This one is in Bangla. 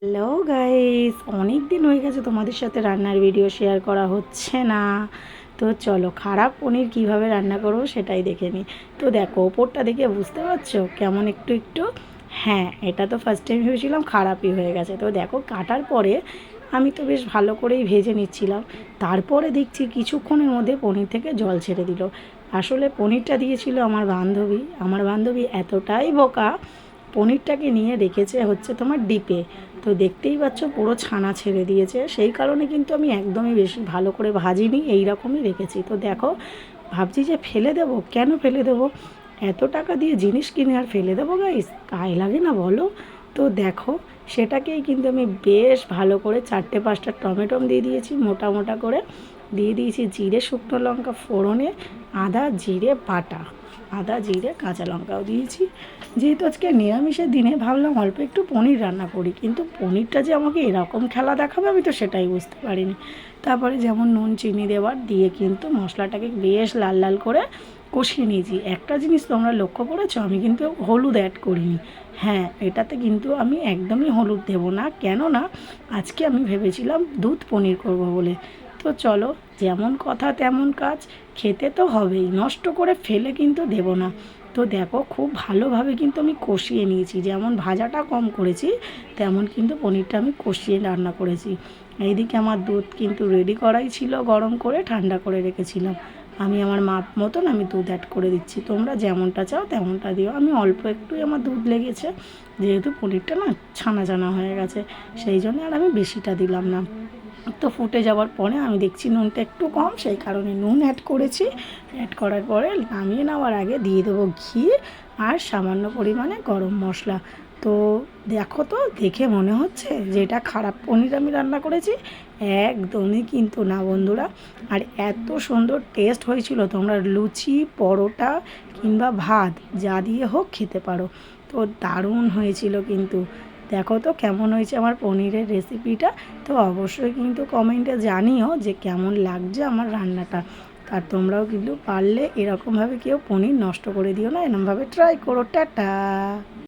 হ্যালো গাইস, অনেক দিন হয়ে গেছে তোমাদের সাথে রান্নার ভিডিও শেয়ার করা হচ্ছে না। তো চলো খারাপ পনির কিভাবে রান্না করবো সেটাই দেখে নিই। তো দেখো ওপরটা দেখে বুঝতে পারছো কেমন একটু একটু। হ্যাঁ, এটা তো ফার্স্ট টাইম ভেবেছিলাম খারাপই হয়ে গেছে। তো দেখো কাটার পরে আমি তো বেশ ভালো করেই ভেজে নিচ্ছিলাম। তারপরে দেখছি কিছুক্ষণের মধ্যে পনির থেকে জল ছেড়ে দিল। আসলে পনিরটা দিয়েছিল আমার বান্ধবী এতটাই বোকা, পনিরটাকে নিয়ে রেখেছে হচ্ছে তোমার ডিপে। তো দেখতেই পাচ্ছ পুরো ছানা ছেড়ে দিয়েছে, সেই কারণে কিন্তু আমি একদমই বেশি ভালো করে ভাজিনি, এই রকমই রেখেছি। তো দেখো ভাবছি যে ফেলে দেবো, কেন ফেলে দেবো, এত টাকা দিয়ে জিনিস কিনে আর ফেলে দেবো গাইস, গায়ে লাগে না বলো। তো দেখো সেটাকেই কিন্তু আমি বেশ ভালো করে 4-5টা টমেটো দিয়ে দিয়েছি, মোটা মোটা করে দিয়ে দিয়েছি জিরে শুকনো লঙ্কা ফোড়নে, আদা জিরে বাটা, আদা জিরে কাঁচা লঙ্কাও দিয়েছি। যেহেতু আজকে নিরামিষের দিনে ভাবলাম অল্প একটু পনির রান্না করি, কিন্তু পনিরটা যে আমাকে এরকম খেলা দেখাবে আমি তো সেটাই বুঝতে পারিনি। তারপরে যেমন নুন চিনি দেওয়ার দিয়ে কিন্তু মশলাটাকে বেশ লাল লাল করে কষিয়ে নিয়েছি। একটা জিনিস তোমরা লক্ষ্য করেছো, আমি কিন্তু হলুদ অ্যাড করিনি। হ্যাঁ, এটাতে কিন্তু আমি একদমই হলুদ দেবো না, কেননা আজকে আমি ভেবেছিলাম দুধ পনির করব বলে। তো চলো, যেমন কথা তেমন কাজ, খেতে তো হবেই, নষ্ট করে ফেলে কিন্তু দেবো না। তো দেখো খুব ভালোভাবে কিন্তু আমি কষিয়ে নিয়েছি, যেমন ভাজাটা কম করেছি তেমন কিন্তু পনিরটা আমি কষিয়ে রান্না করেছি। এইদিকে আমার দুধ কিন্তু রেডি করাই ছিল, গরম করে ঠান্ডা করে রেখেছিলাম। আমি আমার মাপ মতন আমি দুধ অ্যাড করে দিচ্ছি, তোমরা যেমনটা চাও তেমনটা দিও। আমি অল্প একটুই আমার দুধ লেগেছে, যেহেতু পনিরটা না ছানা ছানা হয়ে গেছে, সেই জন্য আর আমি বেশিটা দিলাম না। তো ফুটে যাওয়ার পরে আমি দেখছি নুনটা একটু কম, সেই কারণে নুন অ্যাড করেছি। অ্যাড করার পরে নামিয়ে নেওয়ার আগে দিয়ে দেবো ঘি আর সামান্য পরিমাণে গরম মশলা। তো দেখো, তো দেখে মনে হচ্ছে যে এটা খারাপ পনির আমি রান্না করেছি, একদমই কিন্তু না বন্ধুরা। আর এত সুন্দর টেস্ট হয়েছিল, তোমরা লুচি পরোটা কিংবা ভাত যা দিয়ে হোক খেতে পারো। তো দারুণ হয়েছিল কিন্তু। দেখো তো কেমন হয়েছে আমার পনিরের রেসিপিটা। তো অবশ্যই কিন্তু কমেন্টে জানিও যে কেমন লাগছে আমার রান্নাটা। আর তোমরাও কিন্তু পারলে এরকমভাবে কেউ পনির নষ্ট করে দিও না, এরকমভাবে ট্রাই করো। টাটা।